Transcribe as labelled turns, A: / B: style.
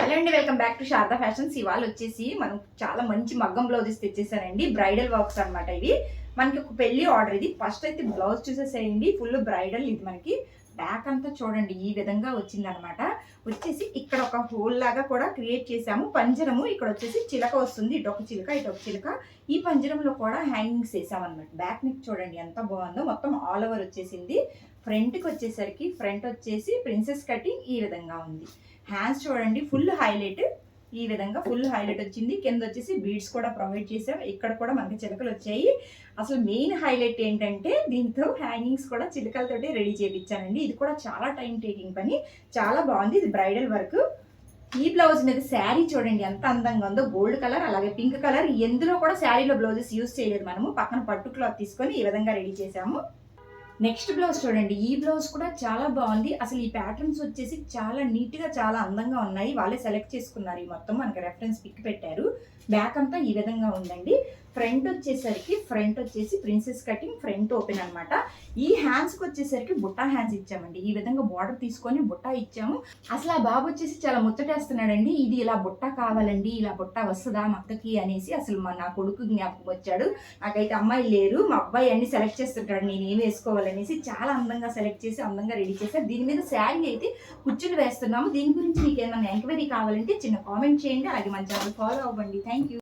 A: Hello అండి, welcome back to Sharada fashions. ఇవాళ వచ్చేసి మనం చాలా మంచి మగ్గం బ్లౌజెస్ తెచ్చేసానండి. బ్రైడల్ వర్క్స్ అనమాట ఇవి. మనకి ఒక పెళ్లి ఆర్డర్. ఇది ఫస్ట్ అయితే బ్లౌజ్ చూసేసేయండి. Full bridal. ఇది మనకి బ్యాక్ అంతా చూడండి ఈ విధంగా వచ్చింది అనమాట. వచ్చేసి ఇక్కడ ఒక హోల్ లాగా కూడా క్రియేట్ చేసాము. పంజరము ఇక్కడ వచ్చేసి చిలక వస్తుంది. ఇటు ఒక చిలక, ఇటు ఒక చిలక. ఈ పంజరంలో కూడా హ్యాంగింగ్స్ వేసామన్నమాట. బ్యాక్ నెక్ చూడండి ఎంత బాగుందో. మొత్తం ఆల్ ఓవర్ వచ్చేసింది. ఫ్రంట్కి వచ్చేసరికి ఫ్రంట్ వచ్చేసి ప్రిన్సెస్ కటింగ్ ఈ విధంగా ఉంది. హ్యాండ్స్ చూడండి ఫుల్ హైలైట్. ఈ విధంగా ఫుల్ హైలైట్ వచ్చింది. కింద వచ్చేసి బీడ్స్ కూడా ప్రొవైడ్ చేసాం. ఇక్కడ కూడా మనకి చిలకలు వచ్చాయి. అసలు మెయిన్ హైలైట్ ఏంటంటే దీంతో హ్యాంగింగ్స్ కూడా చిలకలతోటి రెడీ చేయించానండి. ఇది కూడా చాలా టైం టేకింగ్ పని. చాలా బాగుంది. ఇది బ్రైడల్ వర్క్. ఈ బ్లౌజ్ మీద శారీ చూడండి ఎంత అందంగా ఉందో. గోల్డ్ కలర్ అలాగే పింక్ కలర్. ఎందులో కూడా శారీలో బ్లౌజెస్ యూజ్ చేయలేదు మనము. పక్కన పట్టు క్లాత్ తీసుకొని ఈ విధంగా రెడీ చేసాము. నెక్స్ట్ బ్లౌజ్ చూడండి. ఈ బ్లౌజ్ కూడా చాలా బాగుంది. అసలు ఈ ప్యాటర్న్స్ వచ్చేసి చాలా నీట్గా చాలా అందంగా ఉన్నాయి. వాళ్ళే సెలెక్ట్ చేసుకున్నారు. ఈ మొత్తం మనకి రెఫరెన్స్ పిక్ పెట్టారు. బ్యాక్ అంతా ఈ విధంగా ఉందండి. ఫ్రంట్ వచ్చేసి ప్రిన్సెస్ కటింగ్, ఫ్రంట్ ఓపెన్ అనమాట. ఈ హ్యాండ్స్కి వచ్చేసరికి బుట్టా హ్యాండ్స్ ఇచ్చామండి. ఈ విధంగా బార్డర్ తీసుకొని బుట్టా ఇచ్చాము. అసలు ఆ బాబు వచ్చేసి చాలా ముచ్చటేస్తున్నాడండి. ఇది ఇలా బుట్టా కావాలండి, ఇలా బుట్టా వస్తుందా మక్కకి అనేసి. అసలు నా కొడుకు జ్ఞాపకం వచ్చాడు. నాకైతే అమ్మాయి లేరు, మా అబ్బాయి అన్ని సెలెక్ట్ చేస్తుంటాడు నేను ఏం వేసుకోవాలనేసి. చాలా అందంగా సెలెక్ట్ చేసి అందంగా రెడీ చేశారు. దీని మీద శారీ అయితే కుచ్చులు వేస్తున్నాము. దీని గురించి మీకు ఏమైనా ఎంక్వైరీ కావాలంటే చిన్న కామెంట్ చేయండి. అలాగే మన ఛానల్ ఫాలో అవ్వండి. Thank you.